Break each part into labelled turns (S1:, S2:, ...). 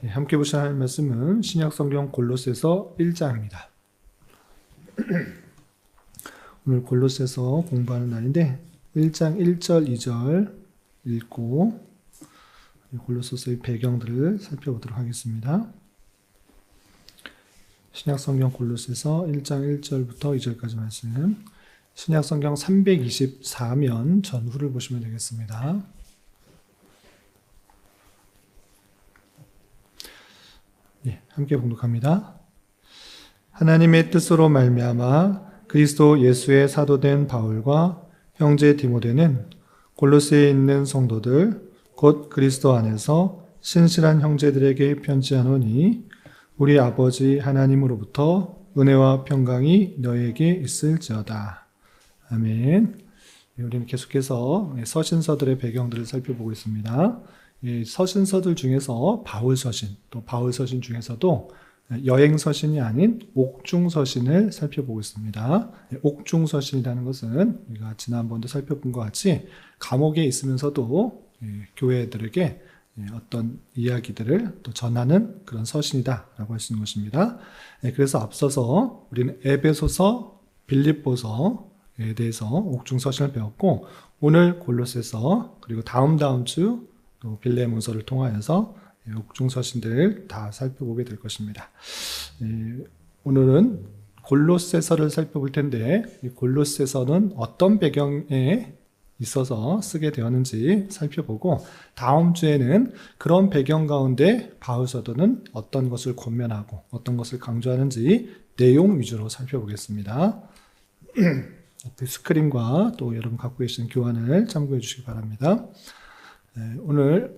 S1: 함께 보실 하나님 말씀은 신약성경 골로새서 1장입니다. 오늘 골로새서 공부하는 날인데 1장 1절 2절 읽고 골로새서의 배경들을 살펴보도록 하겠습니다. 신약성경 골로새서 1장 1절부터 2절까지 말씀, 신약성경 324면 전후를 보시면 되겠습니다. 함께 봉독합니다. 하나님의 뜻으로 말미암아 그리스도 예수의 사도된 바울과 형제 디모데는 골로새에 있는 성도들 곧 그리스도 안에서 신실한 형제들에게 편지하노니 우리 아버지 하나님으로부터 은혜와 평강이 너에게 있을지어다. 아멘. 우리는 계속해서 서신서들의 배경들을 살펴보고 있습니다. 서신서들 중에서 바울서신, 또 바울서신 중에서도 여행서신이 아닌 옥중서신을 살펴보고 있습니다. 옥중서신이라는 것은 우리가 지난번도 살펴본 것 같이 감옥에 있으면서도 교회들에게 어떤 이야기들을 또 전하는 그런 서신이다라고 할 수 있는 것입니다. 그래서 앞서서 우리는 에베소서, 빌립보서에 대해서 옥중서신을 배웠고, 오늘 골로새서, 그리고 다음 주 또 빌레몬서를 통하여서 옥중서신들을 다 살펴보게 될 것입니다. 오늘은 골로새서를 살펴볼 텐데, 이 골로새서는 어떤 배경에 있어서 쓰게 되었는지 살펴보고, 다음 주에는 그런 배경 가운데 바울 사도는 어떤 것을 권면하고 어떤 것을 강조하는지 내용 위주로 살펴보겠습니다. 스크린과 또 여러분 갖고 계신 교환을 참고해 주시기 바랍니다. 오늘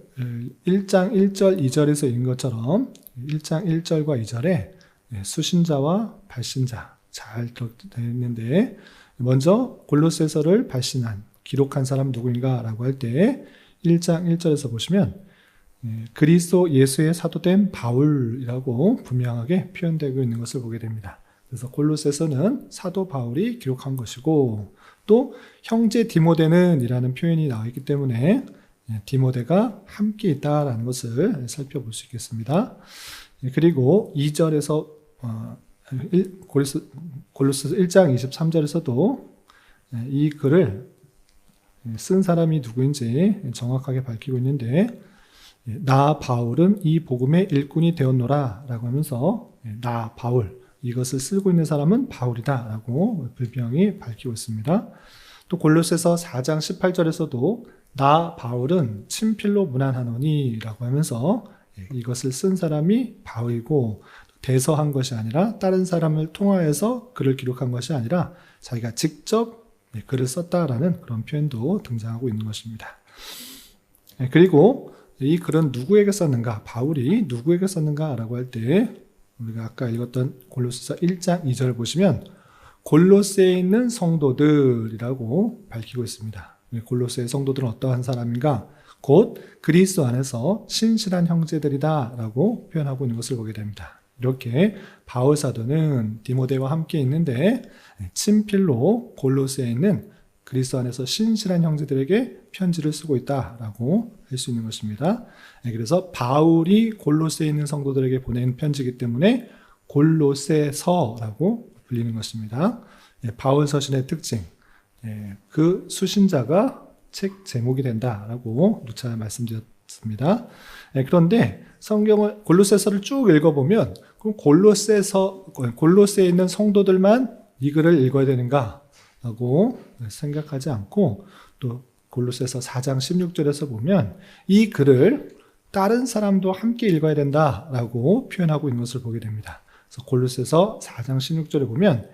S1: 1장 1절 2절에서 읽은 것처럼 1장 1절과 2절에 수신자와 발신자 잘 되어 있는데, 먼저 골로새서를 발신한, 기록한 사람 누구인가 라고 할 때 1장 1절에서 보시면 그리스도 예수의 사도된 바울이라고 분명하게 표현되고 있는 것을 보게 됩니다. 그래서 골로새서는 사도 바울이 기록한 것이고, 또 형제 디모데는 이라는 표현이 나와 있기 때문에 디모데가 함께 있다라는 것을 살펴볼 수 있겠습니다. 그리고 2절에서 골로새서 1장 23절에서도 이 글을 쓴 사람이 누구인지 정확하게 밝히고 있는데, 나 바울은 이 복음의 일꾼이 되었노라 라고 하면서 나 바울, 이것을 쓰고 있는 사람은 바울이다 라고 분명히 밝히고 있습니다. 또 골로새서 4장 18절에서도 나 바울은 친필로 문안하노니 라고 하면서 이것을 쓴 사람이 바울이고, 대서한 것이 아니라 다른 사람을 통하여서 글을 기록한 것이 아니라 자기가 직접 글을 썼다라는 그런 표현도 등장하고 있는 것입니다. 그리고 이 글은 누구에게 썼는가, 바울이 누구에게 썼는가 라고 할 때 우리가 아까 읽었던 골로새서 1장 2절을 보시면 골로새에 있는 성도들이라고 밝히고 있습니다. 골로새의 성도들은 어떠한 사람인가? 곧 그리스도 안에서 신실한 형제들이다 라고 표현하고 있는 것을 보게 됩니다. 이렇게 바울 사도는 디모데와 함께 있는데 친필로 골로새에 있는 그리스도 안에서 신실한 형제들에게 편지를 쓰고 있다라고 할 수 있는 것입니다. 그래서 바울이 골로새에 있는 성도들에게 보낸 편지이기 때문에 골로새서라고 불리는 것입니다. 바울 서신의 특징, 그 수신자가 책 제목이 된다라고 누차 말씀드렸습니다. 그런데 성경을, 골로새서를 쭉 읽어보면 그럼 골로새에 있는 성도들만 이 글을 읽어야 되는가 라고 생각하지 않고, 또 골로새서 4장 16절에서 보면 이 글을 다른 사람도 함께 읽어야 된다라고 표현하고 있는 것을 보게 됩니다. 그래서 골로새서 4장 16절에 보면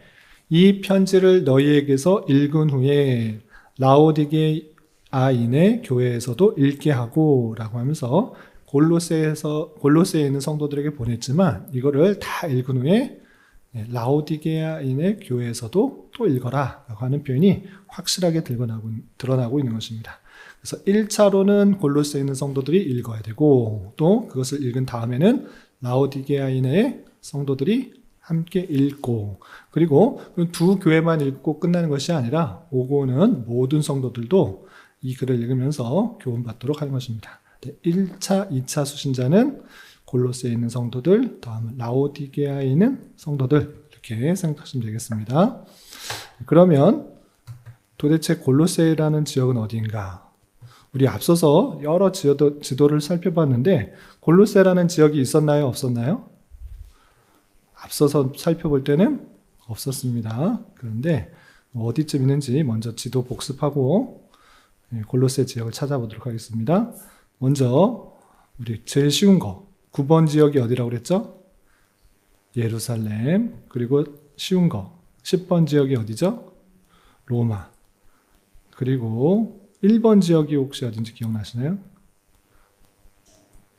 S1: 이 편지를 너희에게서 읽은 후에 라오디게아인의 교회에서도 읽게 하고 라고 하면서 골로새에 있는 성도들에게 보냈지만 이거를 다 읽은 후에 라오디게아인의 교회에서도 또 읽어라 라고 하는 표현이 확실하게 드러나고 있는 것입니다. 그래서 1차로는 골로새에 있는 성도들이 읽어야 되고, 또 그것을 읽은 다음에는 라오디게아인의 성도들이 함께 읽고, 그리고 두 교회만 읽고 끝나는 것이 아니라 오고 오는 모든 성도들도 이 글을 읽으면서 교훈받도록 하는 것입니다. 1차, 2차 수신자는 골로새에 있는 성도들, 더하면 라오디게아에 있는 성도들, 이렇게 생각하시면 되겠습니다. 그러면 도대체 골로새라는 지역은 어디인가? 우리 앞서서 여러 지도를 살펴봤는데 골로새라는 지역이 있었나요? 없었나요? 앞서서 살펴볼 때는 없었습니다. 그런데 어디쯤 있는지 먼저 지도 복습하고 골로새 지역을 찾아보도록 하겠습니다. 먼저 우리 제일 쉬운 거 9번 지역이 어디라고 그랬죠? 예루살렘. 그리고 쉬운 거 10번 지역이 어디죠? 로마. 그리고 1번 지역이 혹시 어딘지 기억나시나요?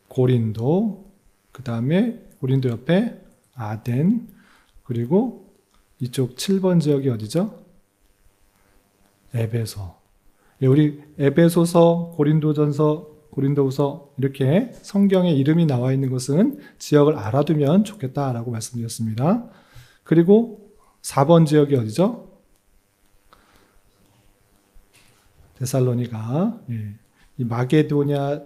S1: 고린도. 그 다음에 고린도 옆에 아덴. 그리고 이쪽 7번 지역이 어디죠? 에베소. 우리 에베소서, 고린도전서, 고린도후서 이렇게 성경에 이름이 나와 있는 것은 지역을 알아두면 좋겠다라고 말씀드렸습니다. 그리고 4번 지역이 어디죠? 데살로니가. 이 마게도냐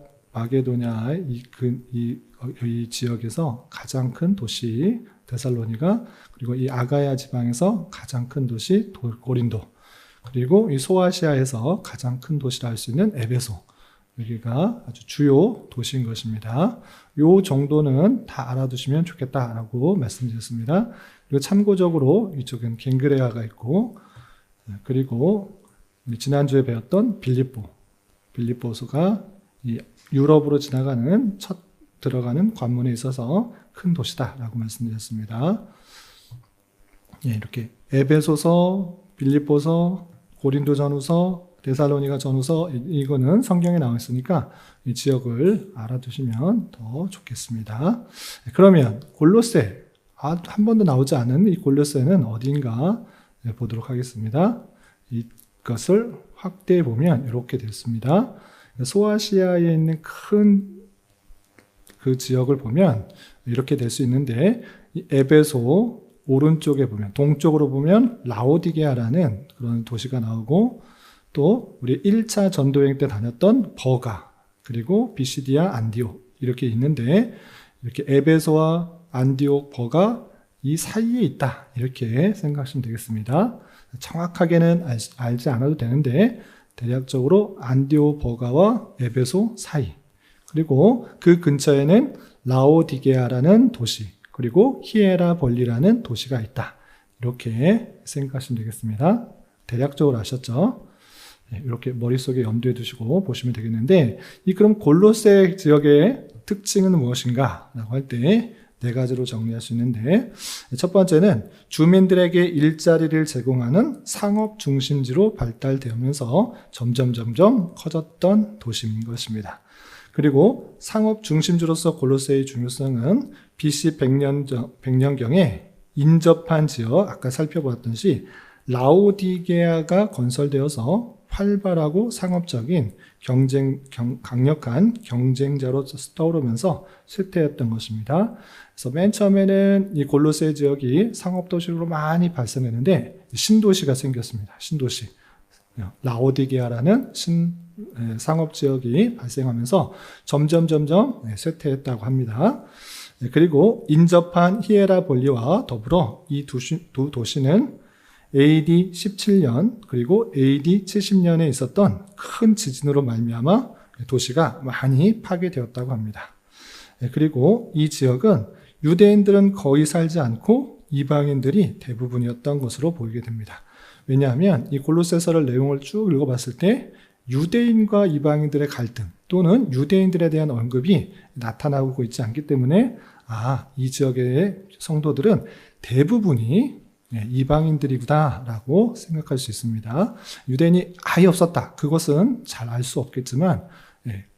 S1: 이 지역에서 가장 큰 도시 데살로니가, 그리고 이 아가야 지방에서 가장 큰 도시 고린도, 그리고 이 소아시아에서 가장 큰 도시라 할 수 있는 에베소, 여기가 아주 주요 도시인 것입니다. 요 정도는 다 알아두시면 좋겠다라고 말씀드렸습니다. 그리고 참고적으로 이쪽엔 갱그레아가 있고, 그리고 지난주에 배웠던 빌립보서가 이 유럽으로 지나가는 첫 들어가는 관문에 있어서 큰 도시다라고 말씀드렸습니다. 이렇게 에베소서, 빌립보서, 고린도전후서, 데살로니가 전후서, 이거는 성경에 나와 있으니까 이 지역을 알아두시면 더 좋겠습니다. 그러면 골로새, 한 번도 나오지 않은 이 골로새는 어디인가 보도록 하겠습니다. 이것을 확대해 보면 이렇게 됐습니다. 소아시아에 있는 큰 그 지역을 보면 이렇게 될 수 있는데, 이 에베소 오른쪽에 보면, 동쪽으로 보면 라오디게아라는 그런 도시가 나오고, 또 우리 1차 전도여행 때 다녔던 버가, 그리고 비시디아, 안디옥 이렇게 있는데, 이렇게 에베소와 안디옥, 버가 이 사이에 있다, 이렇게 생각하시면 되겠습니다. 정확하게는 알지 않아도 되는데 대략적으로 안디옥, 버가와 에베소 사이, 그리고 그 근처에는 라오디게아라는 도시, 그리고 히에라볼리라는 도시가 있다, 이렇게 생각하시면 되겠습니다. 대략적으로 아셨죠? 이렇게 머릿속에 염두에 두시고 보시면 되겠는데, 그럼 골로새 지역의 특징은 무엇인가 라고 할 때 4가지로 정리할 수 있는데, 첫 번째는 주민들에게 일자리를 제공하는 상업 중심지로 발달되면서 점점 커졌던 도시인 것입니다. 그리고 상업 중심지로서 골로새의 중요성은 BC 100년경에 인접한 지역, 아까 살펴보았듯이 라오디게아가 건설되어서 활발하고 상업적인 강력한 경쟁자로 떠오르면서 쇠퇴했던 것입니다. 그래서 맨 처음에는 이 골로새 지역이 상업도시로 많이 발전했는데 신도시가 생겼습니다. 신도시. 라오디게아라는 상업지역이 발생하면서 점점 쇠퇴했다고 합니다. 그리고 인접한 히에라볼리와 더불어 이 두 도시는 AD 17년 그리고 AD 70년에 있었던 큰 지진으로 말미암아 도시가 많이 파괴되었다고 합니다. 그리고 이 지역은 유대인들은 거의 살지 않고 이방인들이 대부분이었던 것으로 보이게 됩니다. 왜냐하면 이 골로새서를 내용을 쭉 읽어봤을 때 유대인과 이방인들의 갈등 또는 유대인들에 대한 언급이 나타나고 있지 않기 때문에 이 지역의 성도들은 대부분이 이방인들이구나라고 생각할 수 있습니다. 유대인이 아예 없었다, 그것은 잘 알 수 없겠지만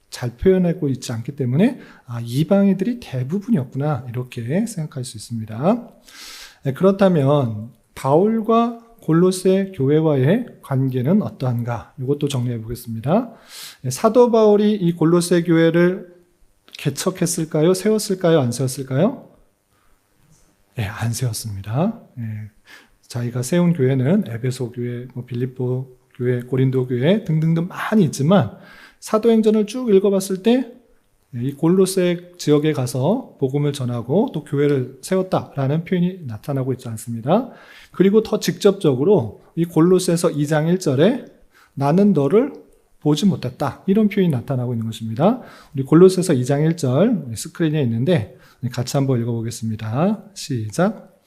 S1: 잘 표현하고 있지 않기 때문에 이방인들이 대부분이었구나, 이렇게 생각할 수 있습니다. 그렇다면 바울과 골로새 교회와의 관계는 어떠한가? 이것도 정리해 보겠습니다. 사도 바울이 이 골로새 교회를 개척했을까요? 세웠을까요? 안 세웠을까요? 안 세웠습니다. 자기가 세운 교회는 에베소 교회, 빌립보 교회, 고린도 교회 등등등 많이 있지만 사도행전을 쭉 읽어봤을 때 이 골로새 지역에 가서 복음을 전하고 또 교회를 세웠다라는 표현이 나타나고 있지 않습니다. 그리고 더 직접적으로 이 골로새서 2장 1절에 나는 너를 보지 못했다, 이런 표현이 나타나고 있는 것입니다. 우리 골로새서 2장 1절 스크린에 있는데 같이 한번 읽어보겠습니다. 시작.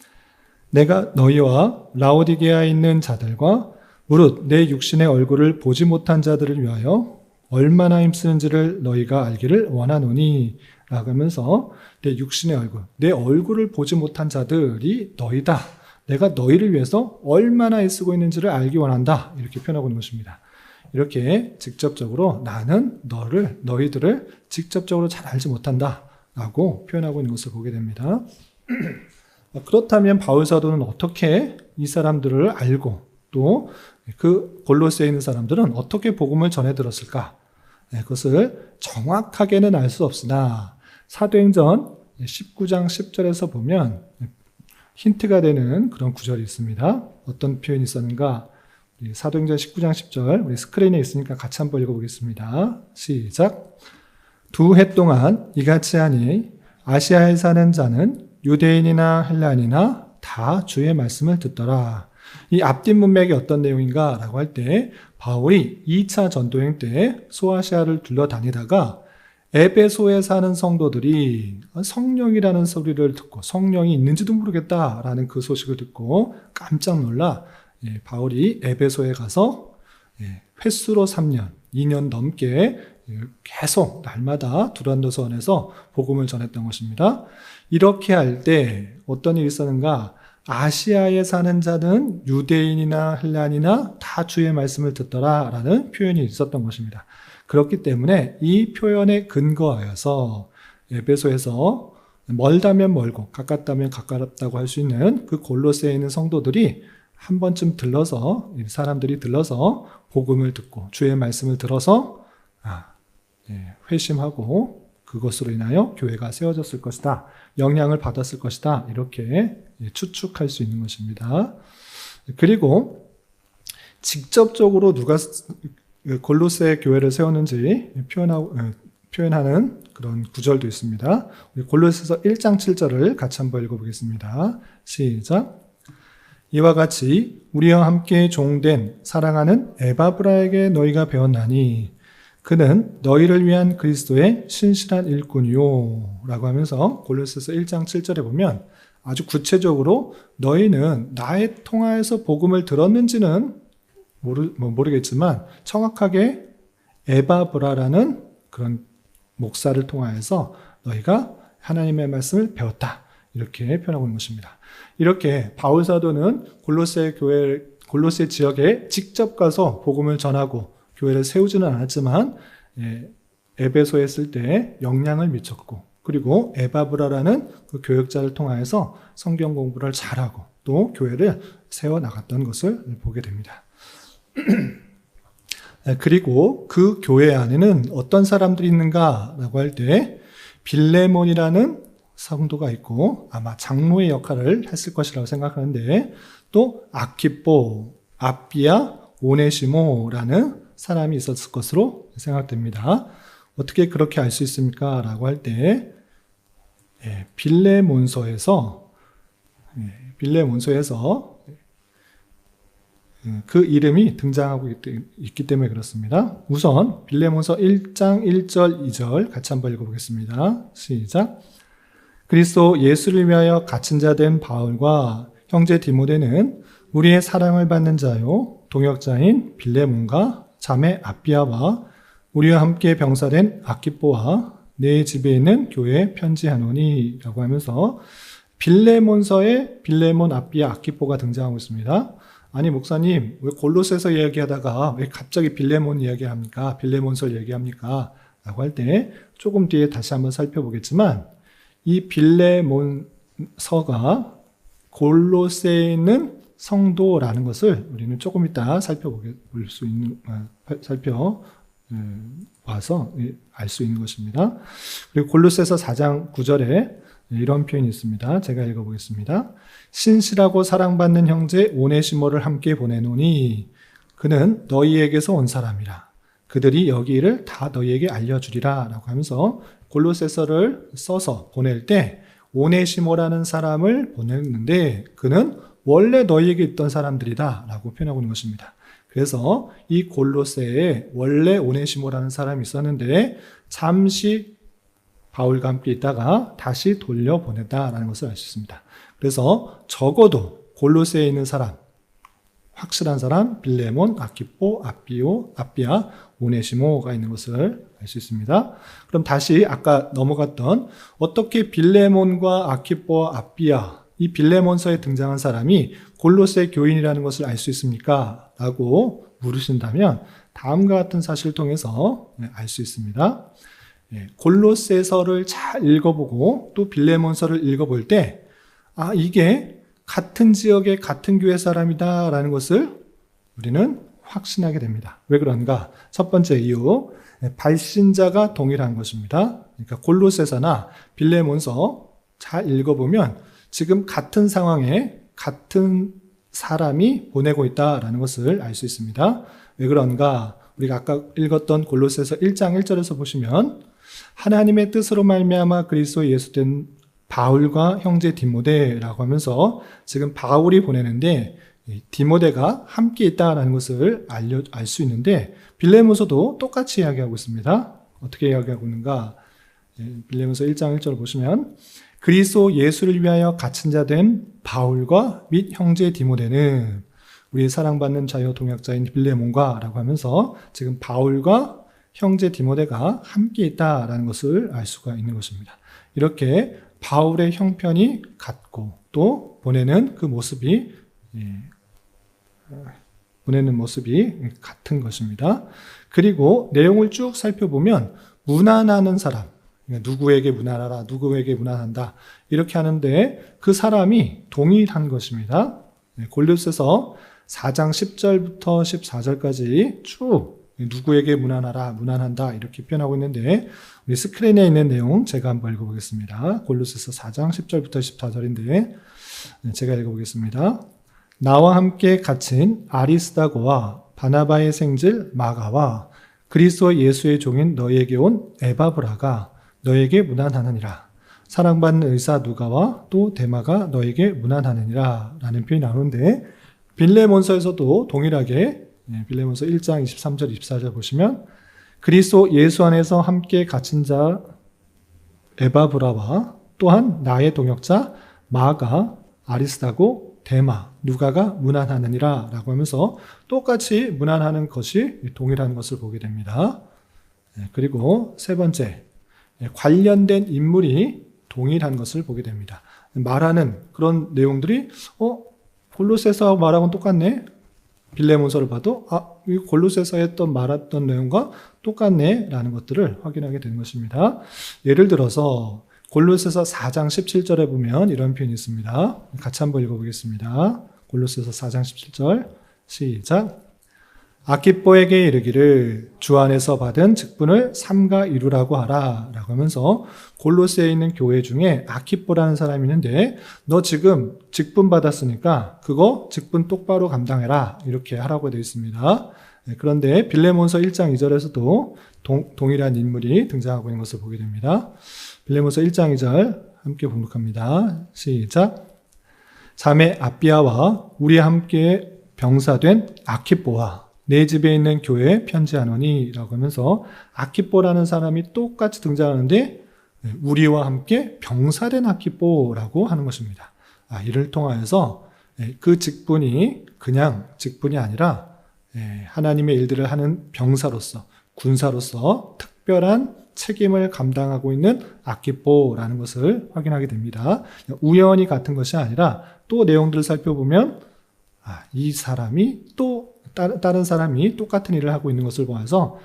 S1: 내가 너희와 라오디게아에 있는 자들과 무릇 내 육신의 얼굴을 보지 못한 자들을 위하여 얼마나 힘쓰는지를 너희가 알기를 원하노니 라고 하면서 내 육신의 얼굴, 내 얼굴을 보지 못한 자들이 너희다. 내가 너희를 위해서 얼마나 애쓰고 있는지를 알기 원한다. 이렇게 표현하고 있는 것입니다. 이렇게 직접적으로 나는 너희들을 직접적으로 잘 알지 못한다 라고 표현하고 있는 것을 보게 됩니다. 그렇다면 바울 사도는 어떻게 이 사람들을 알고 또 그 골로새에 있는 사람들은 어떻게 복음을 전해 들었을까? 그것을 정확하게는 알 수 없으나 사도행전 19장 10절에서 보면 힌트가 되는 그런 구절이 있습니다. 어떤 표현이 있었는가? 사도행전 19장 10절 우리 스크린에 있으니까 같이 한번 읽어보겠습니다. 시작. 2해 동안 이같이 하니 아시아에 사는 자는 유대인이나 헬라인이나 다 주의 말씀을 듣더라. 이 앞뒷 문맥이 어떤 내용인가 라고 할 때 바울이 2차 전도행 때 소아시아를 둘러다니다가 에베소에 사는 성도들이 성령이라는 소리를 듣고 성령이 있는지도 모르겠다라는 그 소식을 듣고 깜짝 놀라 바울이 에베소에 가서 횟수로 3년, 2년 넘게 계속 날마다 두란노서 안에서 복음을 전했던 것입니다. 이렇게 할 때 어떤 일이 있었는가? 아시아에 사는 자는 유대인이나 헬라인이나 다 주의 말씀을 듣더라라는 표현이 있었던 것입니다. 그렇기 때문에 이 표현에 근거하여서 에베소에서 멀다면 멀고 가깝다면 가깝다고 할 수 있는 그 골로새에 있는 성도들이 한 번쯤 사람들이 들러서 복음을 듣고 주의 말씀을 들어서 회심하고 그것으로 인하여 교회가 세워졌을 것이다. 영향을 받았을 것이다. 이렇게 추측할 수 있는 것입니다. 그리고 직접적으로 누가 골로새 교회를 세웠는지 표현하는 그런 구절도 있습니다. 우리 골로새서 1장 7절을 같이 한번 읽어보겠습니다. 시작. 이와 같이 우리와 함께 종된 사랑하는 에바브라에게 너희가 배웠나니 그는 너희를 위한 그리스도의 신실한 일꾼이요 라고 하면서 골로새서 1장 7절에 보면 아주 구체적으로 너희는 나의 통하에서 복음을 들었는지는 모르겠지만 정확하게 에바브라라는 그런 목사를 통하여서 너희가 하나님의 말씀을 배웠다. 이렇게 표현하고 있는 것입니다. 이렇게 바울 사도는 골로새 지역에 직접 가서 복음을 전하고 교회를 세우지는 않았지만 에베소에 있을 때 영향을 미쳤고 그리고 에바브라라는 그 교역자를 통하여서 성경 공부를 잘하고 또 교회를 세워나갔던 것을 보게 됩니다. 그리고 그 교회 안에는 어떤 사람들이 있는가라고 할 때 빌레몬이라는 성도가 있고 아마 장로의 역할을 했을 것이라고 생각하는데 또 아키포, 아비아, 오네시모라는 사람이 있었을 것으로 생각됩니다. 어떻게 그렇게 알 수 있습니까? 라고 할 때 빌레몬서에서 그 이름이 등장하고 있기 때문에 그렇습니다. 우선 빌레몬서 1장 1절 2절 같이 한번 읽어보겠습니다. 시작. 그리스도 예수를 위하여 갇힌 자 된 바울과 형제 디모데는 우리의 사랑을 받는 자요 동역자인 빌레몬과 자매 아비아와 우리와 함께 병사된 아키포와 내 집에 있는 교회에 편지하노니 라고 하면서 빌레몬서에 빌레몬, 아비아, 아키포가 등장하고 있습니다. 아니 목사님 왜 골로새서 이야기하다가 왜 갑자기 빌레몬 이야기합니까? 빌레몬서 얘기합니까? 라고 할 때 조금 뒤에 다시 한번 살펴보겠지만 이 빌레몬서가 골로새에 있는 성도라는 것을 우리는 조금 이따 와서 알 수 있는 것입니다. 그리고 골로새서 4장 9절에 이런 표현이 있습니다. 제가 읽어보겠습니다. 신실하고 사랑받는 형제 오네시모를 함께 보내노니 그는 너희에게서 온 사람이라. 그들이 여기를 다 너희에게 알려주리라 라고 하면서 골로새서를 써서 보낼 때 오네시모라는 사람을 보냈는데 그는 원래 너희에게 있던 사람들이다 라고 표현하고 있는 것입니다. 그래서 이 골로새에 원래 오네시모라는 사람이 있었는데 잠시 바울과 함께 있다가 다시 돌려보냈다라는 것을 알 수 있습니다. 그래서 적어도 골로새에 있는 사람, 확실한 사람, 빌레몬, 아키포, 아비아, 오네시모가 있는 것을 알 수 있습니다. 그럼 다시 아까 넘어갔던 어떻게 빌레몬과 아키포와 아비아, 이 빌레몬서에 등장한 사람이 골로새 교인이라는 것을 알 수 있습니까? 라고 물으신다면 다음과 같은 사실을 통해서 알 수 있습니다. 골로새서를 잘 읽어보고 또 빌레몬서를 읽어볼 때 이게 같은 지역의 같은 교회 사람이다라는 것을 우리는 확신하게 됩니다. 왜 그런가? 첫 번째 이유, 발신자가 동일한 것입니다. 그러니까 골로새서나 빌레몬서 잘 읽어보면 지금 같은 상황에 같은 사람이 보내고 있다라는 것을 알 수 있습니다. 왜 그런가? 우리가 아까 읽었던 골로새서 1장 1절에서 보시면 하나님의 뜻으로 말미암아 그리스도 예수 된 바울과 형제 디모데라고 하면서 지금 바울이 보내는데 디모데가 함께 있다라는 것을 알 수 있는데 빌레몬서도 똑같이 이야기하고 있습니다. 어떻게 이야기하고 있는가? 빌레몬서 1장 1절을 보시면 그리스도 예수를 위하여 갇힌 자 된 바울과 및 형제 디모데는 우리 사랑받는 자유 동역자인 빌레몬과 라고 하면서 지금 바울과 형제 디모데가 함께 있다라는 것을 알 수가 있는 것입니다. 이렇게 바울의 형편이 같고 또 보내는 모습이 같은 것입니다. 그리고 내용을 쭉 살펴보면 무난하는 사람, 누구에게 무난하라, 누구에게 무난한다 이렇게 하는데 그 사람이 동일한 것입니다. 골로새서 4장 10절부터 14절까지 쭉 누구에게 무난하라, 무난한다 이렇게 표현하고 있는데 우리 스크린에 있는 내용 제가 한번 읽어보겠습니다. 골로새서 4장 10절부터 14절인데 제가 읽어보겠습니다. 나와 함께 갇힌 아리스다고와 바나바의 생질 마가와 그리스도 예수의 종인 너희에게 온 에바브라가 너희에게 무난하느니라. 사랑받는 의사 누가와 또 데마가 너희에게 무난하느니라 라는 표현이 나오는데 빌레몬서에서도 동일하게 빌레몬서 1장 23절 24절 보시면 그리스도 예수 안에서 함께 갇힌 자 에바브라와 또한 나의 동역자 마가 아리스다고 데마 누가가 무난하느니라 라고 하면서 똑같이 무난하는 것이 동일한 것을 보게 됩니다. 그리고 세 번째, 관련된 인물이 동일한 것을 보게 됩니다. 말하는 그런 내용들이 골로새서 말하고는 똑같네. 빌레몬서를 봐도 이 골로새서에 말했던 내용과 똑같네 라는 것들을 확인하게 되는 것입니다. 예를 들어서 골로새서 4장 17절에 보면 이런 표현이 있습니다. 같이 한번 읽어보겠습니다. 골로새서 4장 17절 시작. 아키뽀에게 이르기를 주 안에서 받은 직분을 삼가 이루라고 하라 라고 하면서 골로새에 있는 교회 중에 아키뽀라는 사람이 있는데 너 지금 직분 받았으니까 그거 직분 똑바로 감당해라 이렇게 하라고 되어 있습니다. 그런데 빌레몬서 1장 2절에서도 동일한 인물이 등장하고 있는 것을 보게 됩니다. 빌레몬서 1장 2절 함께 봉독합니다. 시작. 자매 아비아와 우리 함께 병사된 아키뽀와 내 집에 있는 교회에 편지하노니 라고 하면서 아키뽀라는 사람이 똑같이 등장하는데 우리와 함께 병사된 아키뽀라고 하는 것입니다. 이를 통하여서 그 직분이 그냥 직분이 아니라 하나님의 일들을 하는 병사로서 군사로서 특별한 책임을 감당하고 있는 아키뽀라는 것을 확인하게 됩니다. 우연히 같은 것이 아니라 또 내용들을 살펴보면 이 사람이 또 다른 사람이 똑같은 일을 하고 있는 것을 보아서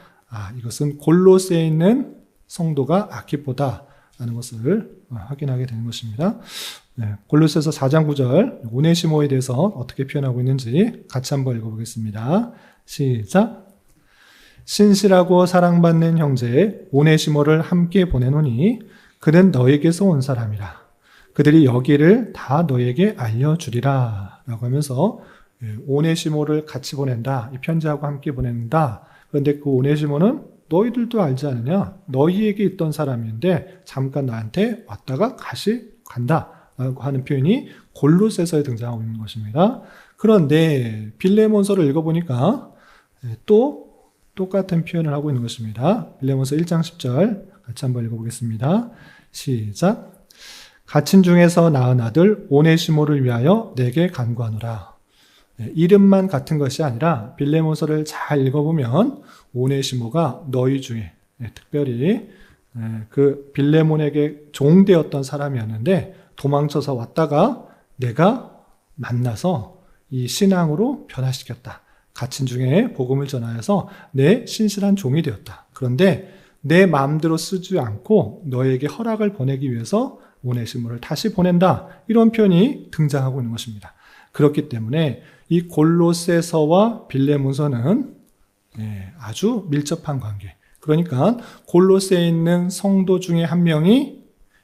S1: 이것은 골로새에 있는 성도가 아키뽀다라는 것을 확인하게 되는 것입니다. 골로새서 4장 9절 오네시모에 대해서 어떻게 표현하고 있는지 같이 한번 읽어보겠습니다. 시작. 신실하고 사랑받는 형제 오네시모를 함께 보내노니 그는 너에게서 온 사람이라. 그들이 여기를 다 너에게 알려주리라 라고 하면서 오네시모를 같이 보낸다. 이 편지하고 함께 보낸다. 그런데 그 오네시모는 너희들도 알지 않느냐? 너희에게 있던 사람인데 잠깐 나한테 왔다가 다시 간다라고 하는 표현이 골로새서에 등장하고 있는 것입니다. 그런데 빌레몬서를 읽어보니까 또 똑같은 표현을 하고 있는 것입니다. 빌레몬서 1장 10절 같이 한번 읽어보겠습니다. 시작. 갇힌 중에서 낳은 아들 오네시모를 위하여 내게 간구하노라. 이름만 같은 것이 아니라 빌레몬서를 잘 읽어보면 오네시모가 너희 중에 특별히 그 빌레몬에게 종되었던 사람이었는데 도망쳐서 왔다가 내가 만나서 이 신앙으로 변화시켰다. 갇힌 중에 복음을 전하여서 내 신실한 종이 되었다. 그런데 내 마음대로 쓰지 않고 너에게 허락을 보내기 위해서 오네시모를 다시 보낸다. 이런 표현이 등장하고 있는 것입니다. 그렇기 때문에 이 골로새서와 빌레몬서는 아주 밀접한 관계. 그러니까 골로새에 있는 성도 중에 한 명이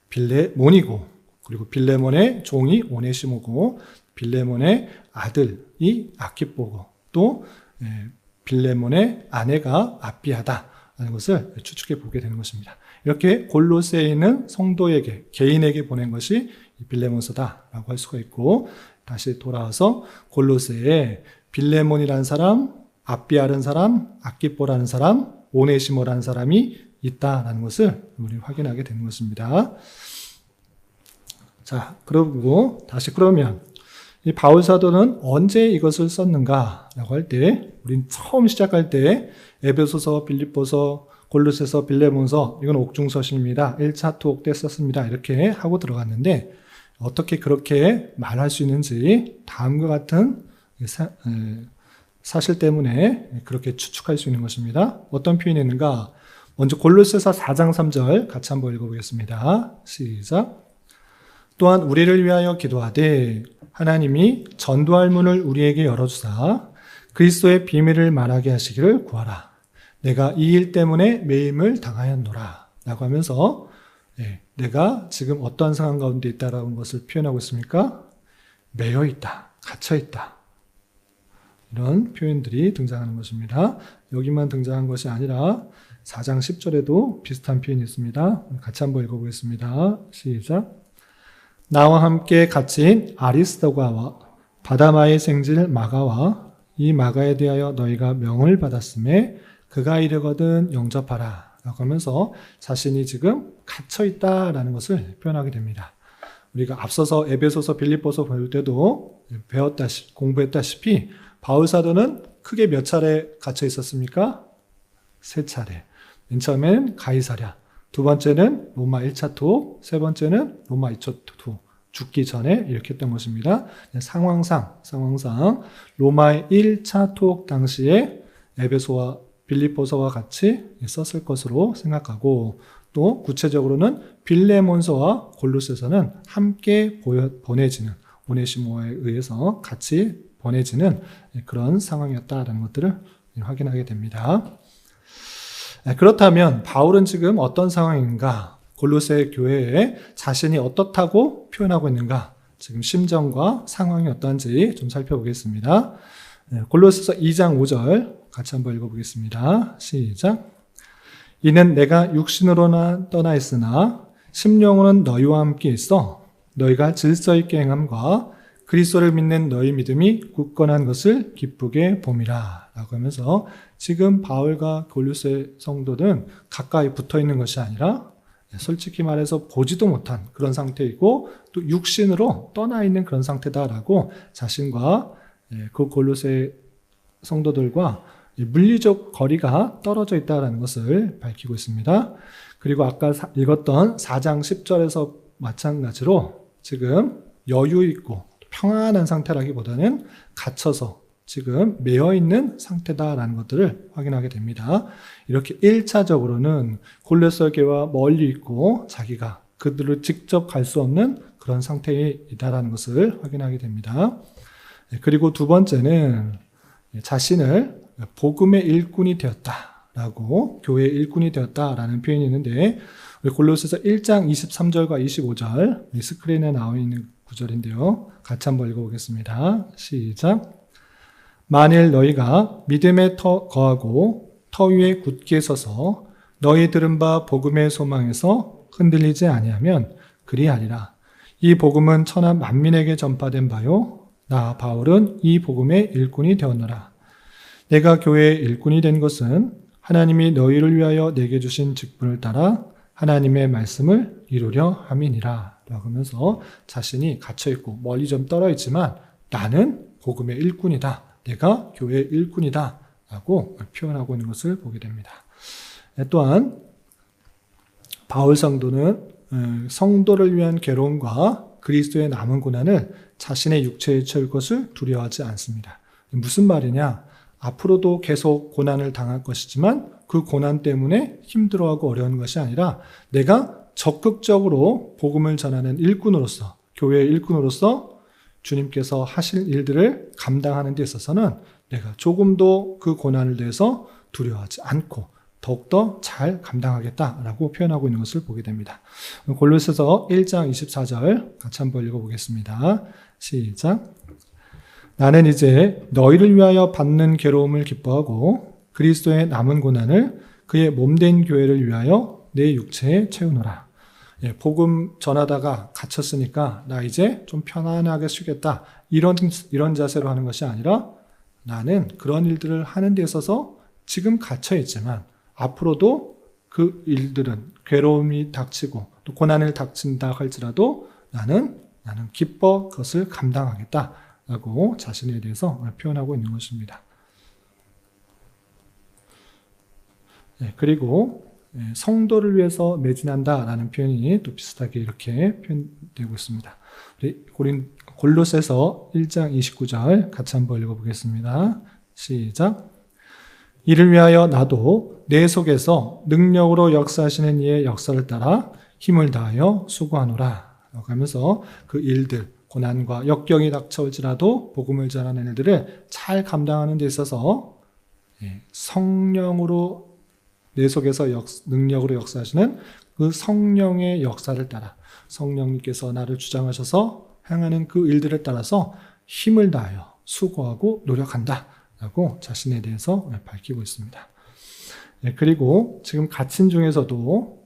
S1: 빌레몬이고 그리고 빌레몬의 종이 오네시모고 빌레몬의 아들이 아키뽀고 또 빌레몬의 아내가 아비아다라는 것을 추측해 보게 되는 것입니다. 이렇게 골로새에 있는 성도에게 개인에게 보낸 것이 빌레몬서다라고 할 수가 있고 다시 돌아와서 골로새에 빌레몬이라는 사람, 아비아라는 사람, 아키뽀라는 사람, 오네시모라는 사람이 있다라는 것을 우리 확인하게 되는 것입니다. 자, 그리고 다시 그러면 이 바울 사도는 언제 이것을 썼는가라고 할 때, 우린 처음 시작할 때 에베소서, 빌립보서, 골로새서, 빌레몬서 이건 옥중서신입니다. 1차 투옥 때 썼습니다. 이렇게 하고 들어갔는데 어떻게 그렇게 말할 수 있는지 다음과 같은 사실 때문에 그렇게 추측할 수 있는 것입니다. 어떤 표현이 있는가? 먼저 골로새서 4장 3절 같이 한번 읽어보겠습니다. 시작. 또한 우리를 위하여 기도하되 하나님이 전도할 문을 우리에게 열어주사 그리스도의 비밀을 말하게 하시기를 구하라. 내가 이 일 때문에 매임을 당하였노라 라고 하면서 내가 지금 어떠한 상황 가운데 있다라는 것을 표현하고 있습니까? 매여 있다, 갇혀 있다. 이런 표현들이 등장하는 것입니다. 여기만 등장한 것이 아니라 4장 10절에도 비슷한 표현이 있습니다. 같이 한번 읽어보겠습니다. 시작. 나와 함께 갇힌 아리스도가와 바다마의 생질 마가와 이 마가에 대하여 너희가 명을 받았음에 그가 이르거든 영접하라 라고 하면서 자신이 지금 갇혀 있다라는 것을 표현하게 됩니다. 우리가 앞서서 에베소서, 빌립보서 볼 때도 공부했다시피 바울 사도는 크게 몇 차례 갇혀 있었습니까? 3차례. 맨 처음엔 가이사랴, 두 번째는 로마 1차 투옥, 세 번째는 로마 2차 투옥. 죽기 전에 이렇게 했던 것입니다. 상황상 로마의 1차 투옥 당시에 에베소와 빌립보서와 같이 썼을 것으로 생각하고 또 구체적으로는 빌레몬서와 골로새서는 함께 보내지는 오네시모에 의해서 같이 보내지는 그런 상황이었다라는 것들을 확인하게 됩니다. 그렇다면 바울은 지금 어떤 상황인가? 골로새 교회에 자신이 어떻다고 표현하고 있는가? 지금 심정과 상황이 어떤지 좀 살펴보겠습니다. 골로새서 2장 5절 같이 한번 읽어보겠습니다. 시작. 이는 내가 육신으로나 떠나 있으나 심령으로는 너희와 함께 있어 너희가 질서 있게 행함과 그리스도를 믿는 너희 믿음이 굳건한 것을 기쁘게 봄이라 라고 하면서 지금 바울과 골로새 성도는 가까이 붙어 있는 것이 아니라 솔직히 말해서 보지도 못한 그런 상태이고 또 육신으로 떠나 있는 그런 상태다라고 자신과 그 골로새 성도들과 물리적 거리가 떨어져 있다는 것을 밝히고 있습니다. 그리고 아까 읽었던 4장 10절에서 마찬가지로 지금 여유 있고 평안한 상태라기보다는 갇혀서 지금 매여 있는 상태다라는 것들을 확인하게 됩니다. 이렇게 1차적으로는 골로새 교회와 멀리 있고 자기가 그들을 직접 갈 수 없는 그런 상태에 있다라는 것을 확인하게 됩니다. 그리고 두 번째는 자신을 복음의 일꾼이 되었다라고 교회의 일꾼이 되었다라는 표현이 있는데 골로새서 1장 23절과 25절 스크린에 나와 있는 구절인데요. 같이 한번 읽어보겠습니다. 시작. 만일 너희가 믿음에 더 거하고 터 위에 굳게 서서 너희 들은 바 복음의 소망에서 흔들리지 아니하면 그리하리라. 이 복음은 천하 만민에게 전파된 바요 나 바울은 이 복음의 일꾼이 되었노라. 내가 교회의 일꾼이 된 것은 하나님이 너희를 위하여 내게 주신 직분을 따라 하나님의 말씀을 이루려 함이니라 라고 하면서 자신이 갇혀있고 멀리 좀 떨어있지만 나는 복음의 일꾼이다. 내가 교회의 일꾼이다 라고 표현하고 있는 것을 보게 됩니다. 또한 바울 성도는 성도를 위한 괴로움과 그리스도의 남은 고난을 자신의 육체에 처할 것을 두려워하지 않습니다. 무슨 말이냐? 앞으로도 계속 고난을 당할 것이지만 그 고난 때문에 힘들어하고 어려운 것이 아니라 내가 적극적으로 복음을 전하는 일꾼으로서, 교회의 일꾼으로서 주님께서 하실 일들을 감당하는 데 있어서는 내가 조금도 그 고난을 대해서 두려워하지 않고 더욱더 잘 감당하겠다라고 표현하고 있는 것을 보게 됩니다. 골로새서 1장 24절 같이 한번 읽어보겠습니다. 시작. 나는 이제 너희를 위하여 받는 괴로움을 기뻐하고 그리스도의 남은 고난을 그의 몸된 교회를 위하여 내 육체에 채우노라. 복음 전하다가 갇혔으니까 나 이제 좀 편안하게 쉬겠다. 이런 자세로 하는 것이 아니라 나는 그런 일들을 하는 데 있어서 지금 갇혀있지만 앞으로도 그 일들은 괴로움이 닥치고 또 고난을 닥친다 할지라도 나는 기뻐 그것을 감당하겠다라고 자신에 대해서 표현하고 있는 것입니다. 그리고 성도를 위해서 매진한다라는 표현이 또 비슷하게 이렇게 표현되고 있습니다. 우리 골로새서 1장 29절 같이 한번 읽어보겠습니다. 시작. 이를 위하여 나도 내 속에서 능력으로 역사하시는 이의 역사를 따라 힘을 다하여 수고하노라 라고 하면서 그 일들, 고난과 역경이 닥쳐올지라도 복음을 전하는 일들을 잘 감당하는 데 있어서 성령으로 내 속에서 능력으로 역사하시는 그 성령의 역사를 따라 성령님께서 나를 주장하셔서 행하는 그 일들을 따라서 힘을 다하여 수고하고 노력한다 라고 자신에 대해서 밝히고 있습니다. 그리고 지금 갇힌 중에서도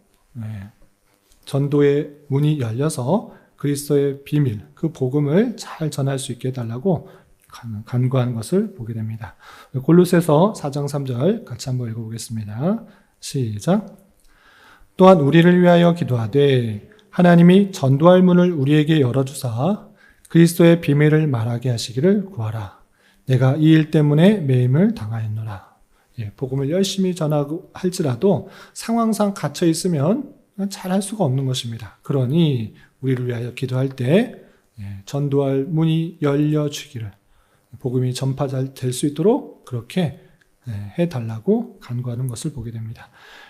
S1: 전도의 문이 열려서 그리스도의 비밀, 그 복음을 잘 전할 수 있게 해달라고 간구한 것을 보게 됩니다. 골로새서 4장 3절 같이 한번 읽어보겠습니다. 시작. 또한 우리를 위하여 기도하되 하나님이 전도할 문을 우리에게 열어주사 그리스도의 비밀을 말하게 하시기를 구하라. 내가 이 일 때문에 매임을 당하였노라. 복음을 열심히 전하고 할지라도 상황상 갇혀 있으면 잘할 수가 없는 것입니다. 그러니 우리를 위하여 기도할 때 전도할 문이 열려주기를 복음이 전파 잘 될 수 있도록 그렇게 해달라고 간구하는 것을 보게 됩니다.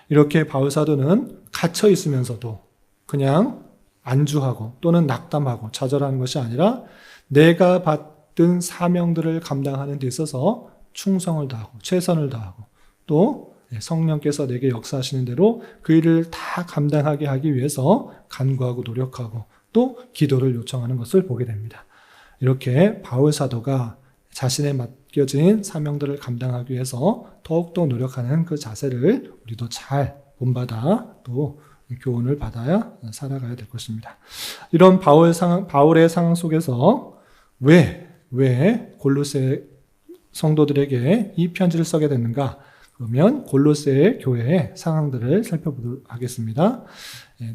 S1: 이렇게 바울 사도는 갇혀 있으면서도 그냥 안주하고 또는 낙담하고 좌절하는 것이 아니라 내가 받은 사명들을 감당하는 데 있어서 충성을 다하고 최선을 다하고 또 성령께서 내게 역사하시는 대로 그 일을 다 감당하게 하기 위해서 간구하고 노력하고 또 기도를 요청하는 것을 보게 됩니다. 이렇게 바울 사도가 자신의 맡겨진 사명들을 감당하기 위해서 더욱더 노력하는 그 자세를 우리도 잘 본받아 또 교훈을 받아야 살아가야 될 것입니다. 이런 바울의 상황 속에서 왜 골로새 성도들에게 이 편지를 쓰게 됐는가? 그러면 골로새 교회의 상황들을 살펴보도록 하겠습니다.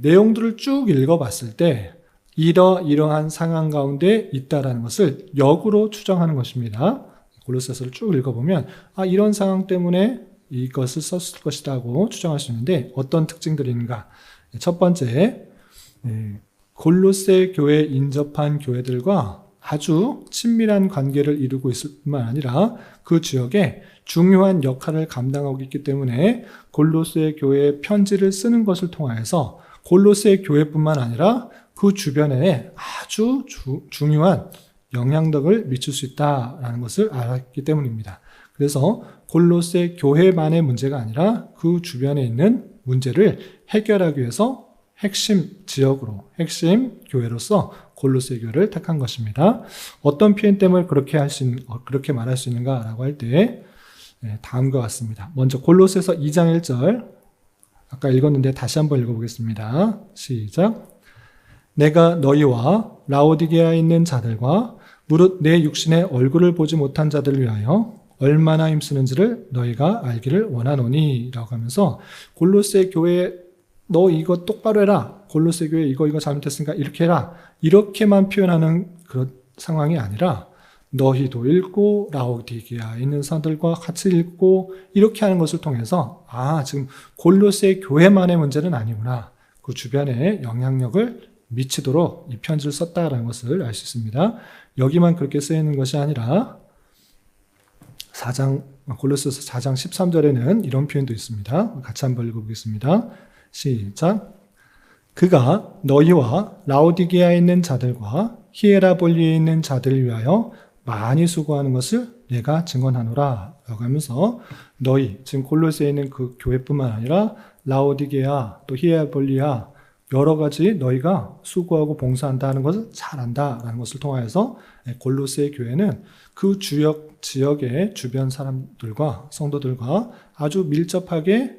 S1: 내용들을 쭉 읽어봤을 때 이러한 상황 가운데 있다라는 것을 역으로 추정하는 것입니다. 골로새서를 쭉 읽어보면 이런 상황 때문에 이것을 썼을 것이라고 추정할 수 있는데 어떤 특징들이 있는가? 첫 번째, 골로새 교회에 인접한 교회들과 아주 친밀한 관계를 이루고 있을 뿐만 아니라 그 지역에 중요한 역할을 감당하고 있기 때문에 골로새 교회에 편지를 쓰는 것을 통하여서 골로새 교회뿐만 아니라 그 주변에 아주 중요한 영향력을 미칠 수 있다는 것을 알았기 때문입니다. 그래서 골로새 교회만의 문제가 아니라 그 주변에 있는 문제를 해결하기 위해서 핵심 지역으로, 핵심 교회로서 골로새 교회를 택한 것입니다. 어떤 표현 때문에 그렇게 말할 수 있는가라고 할 때, 다음과 같습니다. 먼저 골로새서 2장 1절 아까 읽었는데 다시 한번 읽어보겠습니다. 시작. 내가 너희와 라오디게아에 있는 자들과 무릇 내 육신의 얼굴을 보지 못한 자들을 위하여 얼마나 힘쓰는지를 너희가 알기를 원하노니 라고 하면서 골로새 교회 너 이거 똑바로 해라. 골로새 교회 이거 잘못했으니까 이렇게 해라. 이렇게만 표현하는 그런 상황이 아니라 너희도 읽고 라오디게아에 있는 사람들과 같이 읽고 이렇게 하는 것을 통해서 지금 골로새 교회만의 문제는 아니구나. 그 주변에 영향력을 미치도록 이 편지를 썼다라는 것을 알 수 있습니다. 여기만 그렇게 쓰이는 것이 아니라 골로새서 4장 13절에는 이런 표현도 있습니다. 같이 한번 읽어보겠습니다. 시작. 그가 너희와 라오디게아에 있는 자들과 히에라볼리에 있는 자들을 위하여 많이 수고하는 것을 내가 증언하노라 라고 하면서 너희, 지금 골로새에 있는 그 교회뿐만 아니라 라오디게아 또 히에라볼리아 여러 가지 너희가 수고하고 봉사한다는 것을 잘 안다라는 것을 통하여서 골로새 교회는 그 지역의 주변 사람들과 성도들과 아주 밀접하게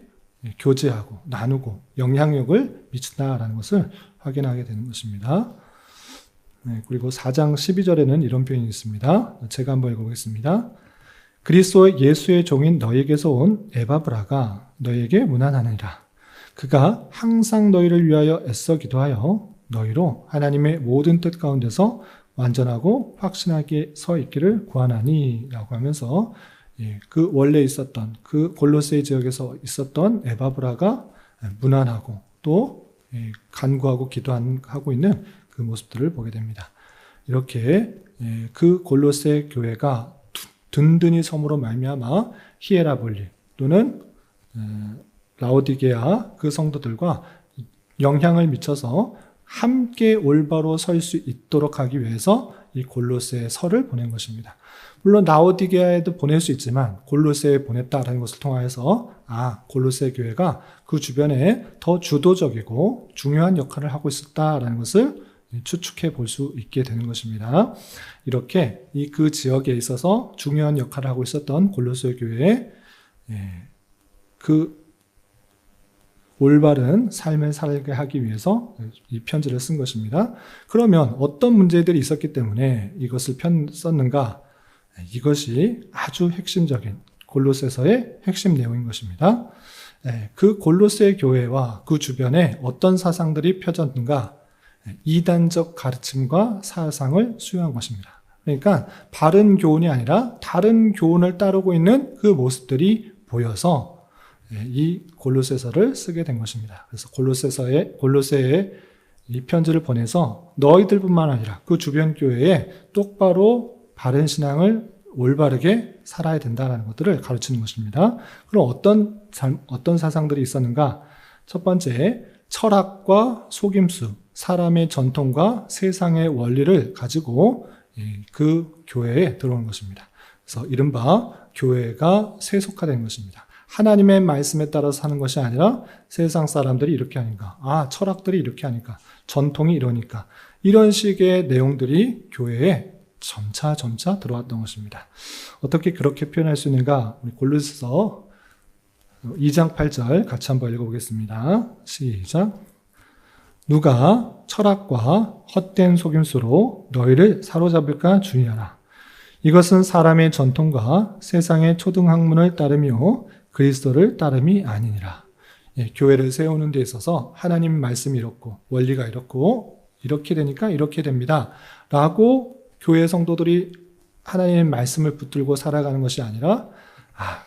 S1: 교제하고 나누고 영향력을 미친다라는 것을 확인하게 되는 것입니다. 그리고 4장 12절에는 이런 표현이 있습니다. 제가 한번 읽어보겠습니다. 그리스도 예수의 종인 너희에게서 온 에바브라가 너희에게 문안하느니라. 그가 항상 너희를 위하여 애써 기도하여 너희로 하나님의 모든 뜻 가운데서 완전하고 확신하게 서 있기를 구하나니 라고 하면서 그 원래 있었던 그 골로새 지역에서 있었던 에바브라가 문안하고 또 간구하고 기도하고 있는 그 모습들을 보게 됩니다. 이렇게 그 골로새 교회가 든든히 섬으로 말미암아 히에라볼리 또는 라오디게아 그 성도들과 영향을 미쳐서 함께 올바로 설 수 있도록 하기 위해서 이 골로새 서를 보낸 것입니다. 물론 라오디게아에도 보낼 수 있지만 골로새에 보냈다라는 것을 통하여서 골로새 교회가 그 주변에 더 주도적이고 중요한 역할을 하고 있었다라는 것을 추측해 볼 수 있게 되는 것입니다. 이렇게 그 지역에 있어서 중요한 역할을 하고 있었던 골로새 교회에 그 올바른 삶을 살게 하기 위해서 이 편지를 쓴 것입니다. 그러면 어떤 문제들이 있었기 때문에 이것을 썼는가? 이것이 아주 핵심적인 골로새서의 핵심 내용인 것입니다. 그 골로새 교회와 그 주변에 어떤 사상들이 펴졌는가? 이단적 가르침과 사상을 수용한 것입니다. 그러니까 바른 교훈이 아니라 다른 교훈을 따르고 있는 그 모습들이 보여서 이 골로새서를 쓰게 된 것입니다. 그래서 골로새에 이 편지를 보내서 너희들뿐만 아니라 그 주변 교회에 똑바로 바른 신앙을 올바르게 살아야 된다는 것들을 가르치는 것입니다. 그럼 어떤 사상들이 있었는가? 첫 번째, 철학과 속임수, 사람의 전통과 세상의 원리를 가지고 그 교회에 들어오는 것입니다. 그래서 이른바 교회가 세속화된 것입니다. 하나님의 말씀에 따라서 사는 것이 아니라 세상 사람들이 이렇게 하니까, 철학들이 이렇게 하니까, 전통이 이러니까 이런 식의 내용들이 교회에 점차 들어왔던 것입니다. 어떻게 그렇게 표현할 수 있는가? 우리 골로새서 2장 8절 같이 한번 읽어보겠습니다. 시작. 누가 철학과 헛된 속임수로 너희를 사로잡을까 주의하라. 이것은 사람의 전통과 세상의 초등학문을 따르며 그리스도를 따름이 아니니라. 교회를 세우는 데 있어서 하나님 말씀이 이렇고 원리가 이렇고 이렇게 되니까 이렇게 됩니다 라고 교회 성도들이 하나님의 말씀을 붙들고 살아가는 것이 아니라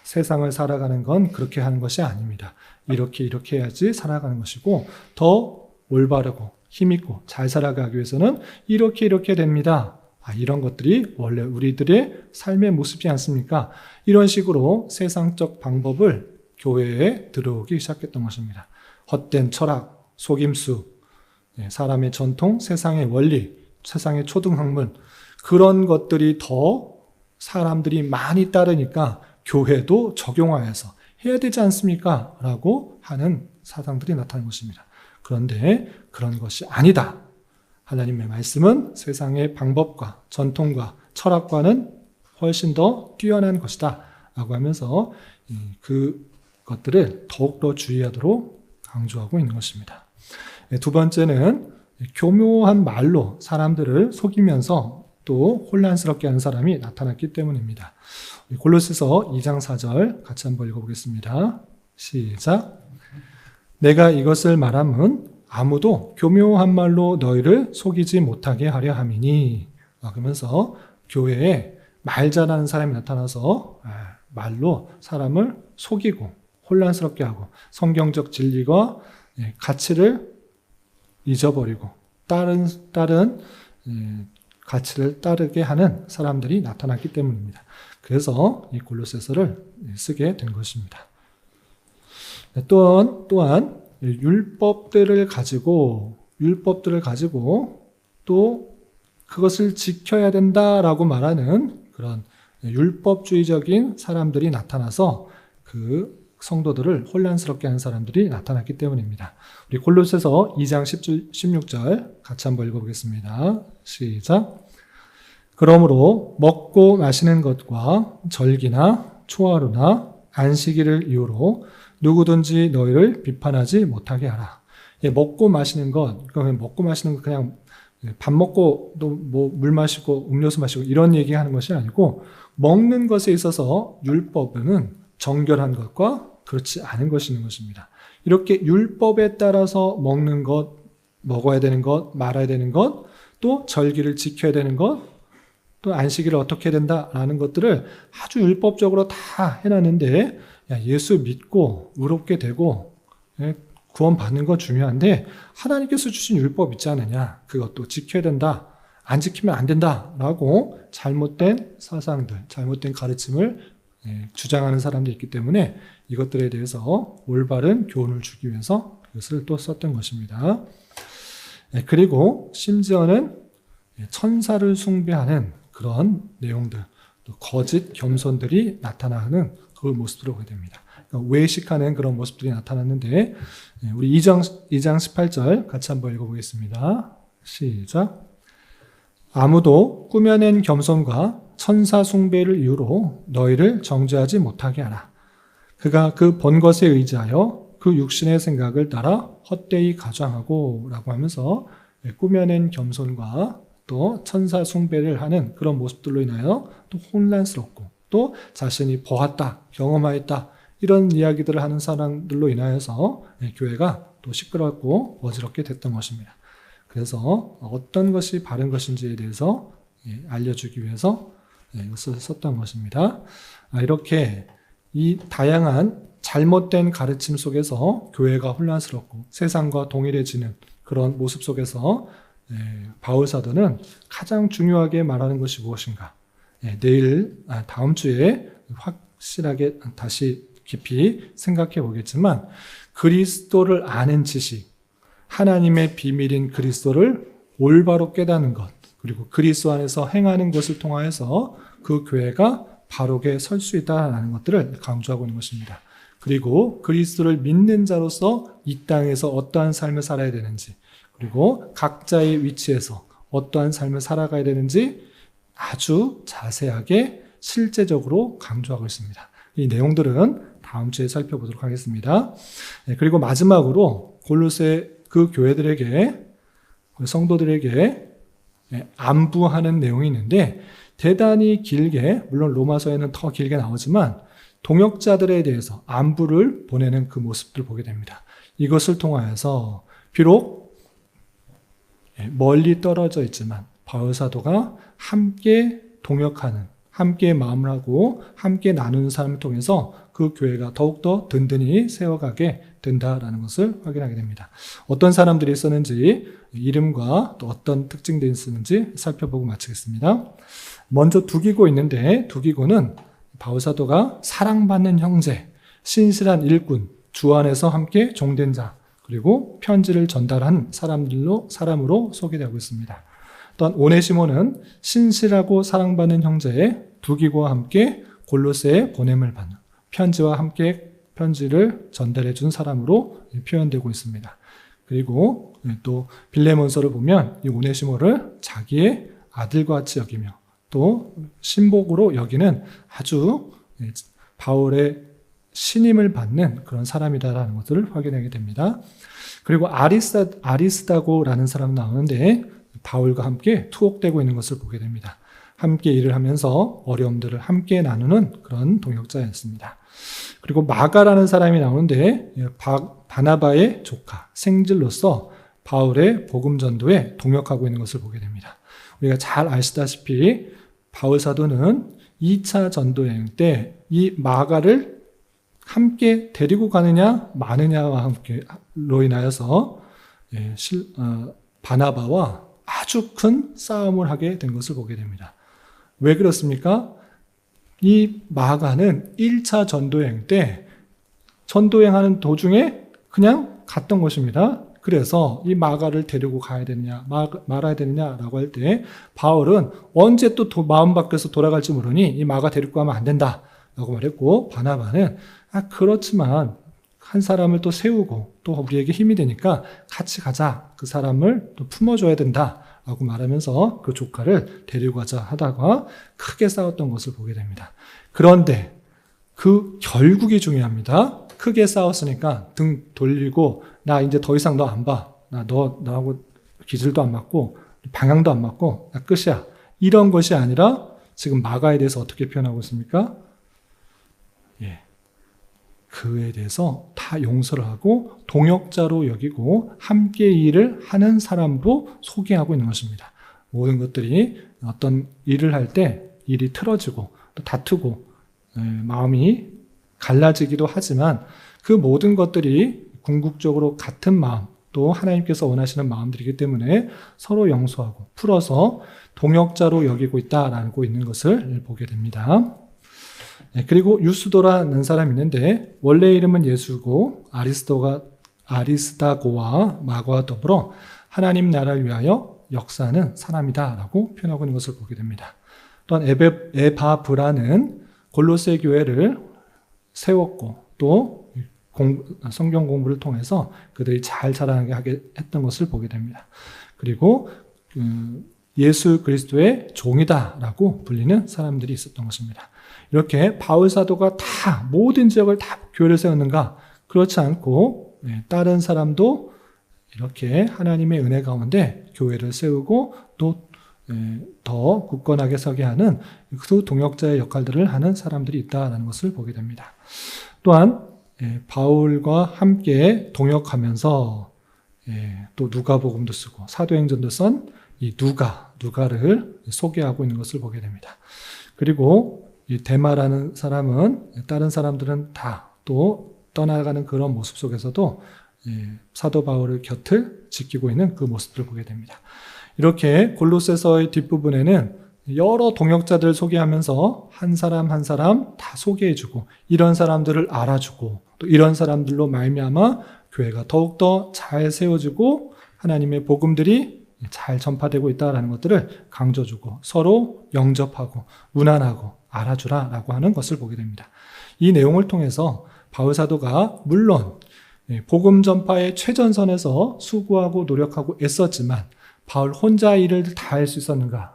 S1: 세상을 살아가는 건 그렇게 하는 것이 아닙니다. 이렇게 해야지 살아가는 것이고 더 올바르고 힘있고 잘 살아가기 위해서는 이렇게 됩니다. 이런 것들이 원래 우리들의 삶의 모습이지 않습니까? 이런 식으로 세상적 방법을 교회에 들어오기 시작했던 것입니다. 헛된 철학, 속임수, 사람의 전통, 세상의 원리, 세상의 초등학문 그런 것들이 더 사람들이 많이 따르니까 교회도 적용하여서 해야 되지 않습니까? 라고 하는 사상들이 나타난 것입니다. 그런데 그런 것이 아니다. 하나님의 말씀은 세상의 방법과 전통과 철학과는 훨씬 더 뛰어난 것이다 라고 하면서 그것들을 더욱더 주의하도록 강조하고 있는 것입니다. 두 번째는 교묘한 말로 사람들을 속이면서 또 혼란스럽게 하는 사람이 나타났기 때문입니다. 골로새서 2장 4절 같이 한번 읽어보겠습니다. 시작. 내가 이것을 말함은 아무도 교묘한 말로 너희를 속이지 못하게 하려 함이니. 그러면서 교회에 말 잘하는 사람이 나타나서 말로 사람을 속이고 혼란스럽게 하고 성경적 진리와 가치를 잊어버리고 다른 가치를 따르게 하는 사람들이 나타났기 때문입니다. 그래서 이 골로새서를 쓰게 된 것입니다. 또한 율법들을 가지고 또 그것을 지켜야 된다라고 말하는 그런 율법주의적인 사람들이 나타나서 그 성도들을 혼란스럽게 하는 사람들이 나타났기 때문입니다. 우리 골로새서 2장 16절 같이 한번 읽어보겠습니다. 시작. 그러므로 먹고 마시는 것과 절기나 초하루나 안식일을 이유로 누구든지 너희를 비판하지 못하게 하라. 먹고 마시는 것, 그냥 밥 먹고 또 뭐 물 마시고 음료수 마시고 이런 얘기하는 것이 아니고 먹는 것에 있어서 율법은 정결한 것과 그렇지 않은 것이 있는 것입니다. 이렇게 율법에 따라서 먹는 것, 먹어야 되는 것, 말아야 되는 것, 또 절기를 지켜야 되는 것, 또 안식일을 어떻게 해야 된다라는 것들을 아주 율법적으로 다 해놨는데 예수 믿고 의롭게 되고 구원받는 건 중요한데 하나님께서 주신 율법 있지 않느냐, 그것도 지켜야 된다, 안 지키면 안 된다라고 잘못된 사상들, 잘못된 가르침을 주장하는 사람들이 있기 때문에 이것들에 대해서 올바른 교훈을 주기 위해서 이것을 또 썼던 것입니다. 그리고 심지어는 천사를 숭배하는 그런 내용들, 또 거짓 겸손들이 나타나는 그 모습들을 보게 됩니다. 그러니까 외식하는 그런 모습들이 나타났는데 우리 2장 18절 같이 한번 읽어보겠습니다. 시작. 아무도 꾸며낸 겸손과 천사 숭배를 이유로 너희를 정죄하지 못하게 하라. 그가 그 본 것에 의지하여 그 육신의 생각을 따라 헛되이 가장하고 라고 하면서 꾸며낸 겸손과 또 천사 숭배를 하는 그런 모습들로 인하여 또 혼란스럽고 또 자신이 보았다, 경험하였다 이런 이야기들을 하는 사람들로 인하여서 교회가 또 시끄럽고 어지럽게 됐던 것입니다. 그래서 어떤 것이 바른 것인지에 대해서 알려주기 위해서 이것을 썼던 것입니다. 이렇게 이 다양한 잘못된 가르침 속에서 교회가 혼란스럽고 세상과 동일해지는 그런 모습 속에서 바울 사도는 가장 중요하게 말하는 것이 무엇인가? 다음 주에 확실하게 다시 깊이 생각해 보겠지만 그리스도를 아는 지식, 하나님의 비밀인 그리스도를 올바로 깨닫는 것, 그리고 그리스도 안에서 행하는 것을 통하여서 그 교회가 바르게 설 수 있다는 것들을 강조하고 있는 것입니다. 그리고 그리스도를 믿는 자로서 이 땅에서 어떠한 삶을 살아야 되는지, 그리고 각자의 위치에서 어떠한 삶을 살아가야 되는지 아주 자세하게 실제적으로 강조하고 있습니다. 이 내용들은 다음 주에 살펴보도록 하겠습니다. 그리고 마지막으로 골로새 그 교회들에게, 성도들에게 안부하는 내용이 있는데 대단히 길게, 물론 로마서에는 더 길게 나오지만 동역자들에 대해서 안부를 보내는 그 모습들을 보게 됩니다. 이것을 통하여서 비록 멀리 떨어져 있지만 바울 사도가 함께 동역하는, 함께 마음을 하고 함께 나누는 삶을 통해서 그 교회가 더욱더 든든히 세워가게 된다라는 것을 확인하게 됩니다. 어떤 사람들이 있었는지, 이름과 또 어떤 특징들이 있었는지 살펴보고 마치겠습니다. 먼저 두기고 있는데, 두기고는 바울 사도가 사랑받는 형제, 신실한 일꾼, 주 안에서 함께 종된 자, 그리고 편지를 전달한 사람으로 소개되고 있습니다. 또한 오네시모는 신실하고 사랑받는 형제의 두기고와 함께 골로새에 보냄을 받는, 편지와 함께 편지를 전달해 준 사람으로 표현되고 있습니다. 그리고 또 빌레몬서를 보면 이 오네시모를 자기의 아들과 같이 여기며 또 신복으로 여기는 아주 바울의 신임을 받는 그런 사람이다라는 것을 확인하게 됩니다. 그리고 아리스다고라는 사람 나오는데 바울과 함께 투옥되고 있는 것을 보게 됩니다. 함께 일을 하면서 어려움들을 함께 나누는 그런 동역자였습니다. 그리고 마가라는 사람이 나오는데 바나바의 조카, 생질로서 바울의 복음 전도에 동역하고 있는 것을 보게 됩니다. 우리가 잘 아시다시피 바울 사도는 2차 전도 여행 때 이 마가를 함께 데리고 가느냐 마느냐와 함께로 인하여서 바나바와 아주 큰 싸움을 하게 된 것을 보게 됩니다. 왜 그렇습니까? 이 마가는 1차 전도여행 때 전도여행하는 도중에 그냥 갔던 것입니다. 그래서 이 마가를 데리고 가야 되느냐 말아야 되느냐라고 할 때 바울은 언제 또 마음 바뀌어서 돌아갈지 모르니 이 마가 데리고 가면 안 된다라고 말했고, 바나바는 그렇지만 한 사람을 또 세우고 또 우리에게 힘이 되니까 같이 가자, 그 사람을 또 품어줘야 된다라고 말하면서 그 조카를 데리고 가자 하다가 크게 싸웠던 것을 보게 됩니다. 그런데 그 결국이 중요합니다. 크게 싸웠으니까 등 돌리고 나 이제 더 이상 너 안 봐. 나하고 기질도 안 맞고 방향도 안 맞고 나 끝이야. 이런 것이 아니라 지금 마가에 대해서 어떻게 표현하고 있습니까? 그에 대해서 다 용서를 하고 동역자로 여기고 함께 일을 하는 사람으로 소개하고 있는 것입니다. 모든 것들이 어떤 일을 할 때 일이 틀어지고 또 다투고 마음이 갈라지기도 하지만 그 모든 것들이 궁극적으로 같은 마음, 또 하나님께서 원하시는 마음들이기 때문에 서로 용서하고 풀어서 동역자로 여기고 있다라고 있는 것을 보게 됩니다. 그리고 유스도라는 사람이 있는데 원래 이름은 예수고 아리스다고와 마가와 더불어 하나님 나라를 위하여 역사하는 사람이다라고 표현하고 있는 것을 보게 됩니다. 또한 에바브라는 골로새 교회를 세웠고 또 성경 공부를 통해서 그들이 잘 자라나게 하게 했던 것을 보게 됩니다. 그리고 예수 그리스도의 종이다라고 불리는 사람들이 있었던 것입니다. 이렇게 바울 사도가 다 모든 지역을 다 교회를 세웠는가? 그렇지 않고 다른 사람도 이렇게 하나님의 은혜 가운데 교회를 세우고 또 더 굳건하게 서게 하는 그 동역자의 역할들을 하는 사람들이 있다는 것을 보게 됩니다. 또한 바울과 함께 동역하면서 또 누가복음도 쓰고 사도행전도 쓴 이 누가를 소개하고 있는 것을 보게 됩니다. 그리고 이 데마라는 사람은 다른 사람들은 다 또 떠나가는 그런 모습 속에서도 사도 바울의 곁을 지키고 있는 그 모습들을 보게 됩니다. 이렇게 골로새서의 뒷부분에는 여러 동역자들을 소개하면서 한 사람 한 사람 다 소개해주고 이런 사람들을 알아주고 또 이런 사람들로 말미암아 교회가 더욱더 잘 세워지고 하나님의 복음들이 잘 전파되고 있다는 것들을 강조주고 서로 영접하고 문안하고 알아주라라고 하는 것을 보게 됩니다. 이 내용을 통해서 바울 사도가 물론 복음 전파의 최전선에서 수고하고 노력하고 애썼지만 바울 혼자 일을 다 할 수 있었는가?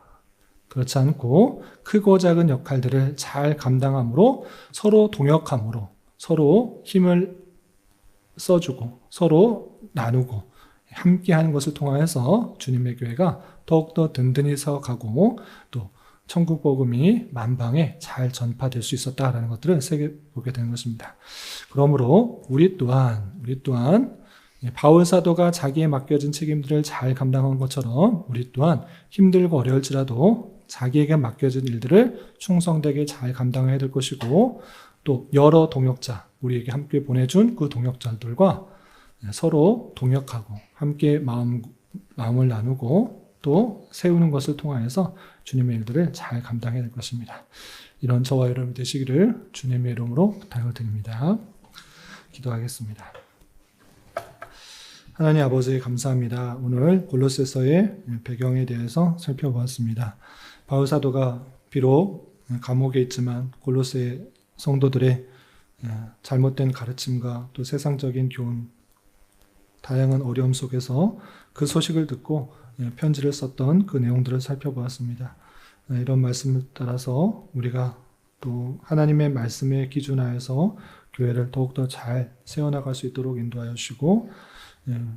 S1: 그렇지 않고 크고 작은 역할들을 잘 감당함으로 서로 동역함으로 서로 힘을 써주고 서로 나누고 함께하는 것을 통하여서 주님의 교회가 더욱더 든든히 서가고 또 천국 복음이 만방에 잘 전파될 수 있었다라는 것들을 새겨보게 되는 것입니다. 그러므로 우리 또한 바울 사도가 자기에 맡겨진 책임들을 잘 감당한 것처럼 우리 또한 힘들고 어려울지라도 자기에게 맡겨진 일들을 충성되게 잘 감당해야 될 것이고 또 여러 동역자, 우리에게 함께 보내준 그 동역자들과 서로 동역하고 함께 마음을 나누고 또 세우는 것을 통하여서 주님의 일들을 잘 감당해야 될 것입니다. 이런 저와 여러분 되시기를 주님의 이름으로 부탁을 드립니다. 기도하겠습니다. 하나님 아버지 감사합니다. 오늘 골로새서의 배경에 대해서 살펴보았습니다. 바울 사도가 비록 감옥에 있지만 골로새 성도들의 잘못된 가르침과 또 세상적인 교훈, 다양한 어려움 속에서 그 소식을 듣고 편지를 썼던 그 내용들을 살펴보았습니다. 이런 말씀을 따라서 우리가 또 하나님의 말씀에 기준하여서 교회를 더욱더 잘 세워나갈 수 있도록 인도하여 주시고,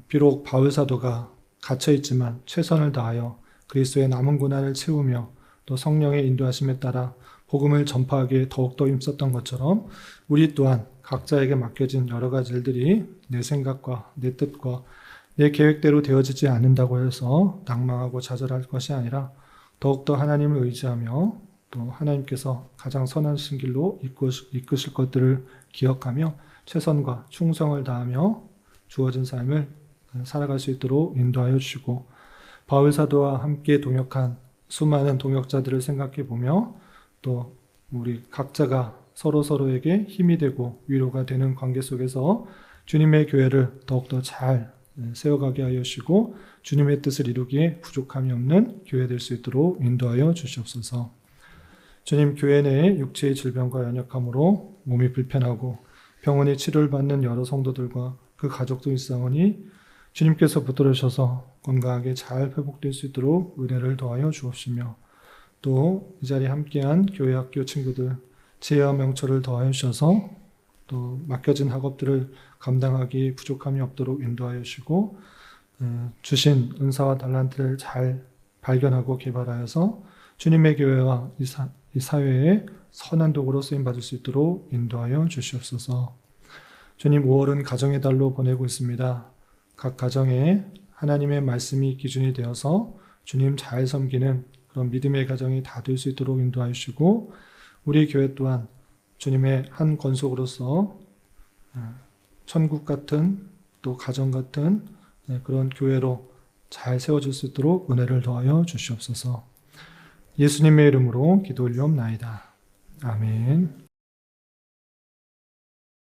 S1: 비록 바울 사도가 갇혀있지만 최선을 다하여 그리스도의 남은 고난을 채우며 또 성령의 인도하심에 따라 복음을 전파하기에 더욱더 힘썼던 것처럼 우리 또한 각자에게 맡겨진 여러 가지 일들이 내 생각과 내 뜻과 내 계획대로 되어지지 않는다고 해서 낭망하고 좌절할 것이 아니라 더욱더 하나님을 의지하며 또 하나님께서 가장 선하신 길로 이끄실 것들을 기억하며 최선과 충성을 다하며 주어진 삶을 살아갈 수 있도록 인도하여 주시고, 바울 사도와 함께 동역한 수많은 동역자들을 생각해 보며 또 우리 각자가 서로에게 힘이 되고 위로가 되는 관계 속에서 주님의 교회를 더욱더 잘 세워가게 하여 주시고 주님의 뜻을 이루기에 부족함이 없는 교회 될 수 있도록 인도하여 주시옵소서. 주님, 교회 내에 육체의 질병과 연약함으로 몸이 불편하고 병원에 치료를 받는 여러 성도들과 그 가족도 있사오니 주님께서 붙들으셔서 건강하게 잘 회복될 수 있도록 은혜를 더하여 주옵시며, 또 이 자리에 함께한 교회 학교 친구들 지혜와 명철을 더하여 주셔서 또 맡겨진 학업들을 감당하기 부족함이 없도록 인도하여 주시고, 주신 은사와 달란트를 잘 발견하고 개발하여서 주님의 교회와 이 사회에 선한 도구로 쓰임받을 수 있도록 인도하여 주시옵소서. 주님, 5월은 가정의 달로 보내고 있습니다. 각 가정에 하나님의 말씀이 기준이 되어서 주님 잘 섬기는 그런 믿음의 가정이 다 될 수 있도록 인도하여 주시고, 우리 교회 또한 주님의 한 권속으로서 천국 같은 또 가정 같은 그런 교회로 잘 세워질 수 있도록 은혜를 더하여 주시옵소서. 예수님의 이름으로 기도 올리옵나이다. 아멘.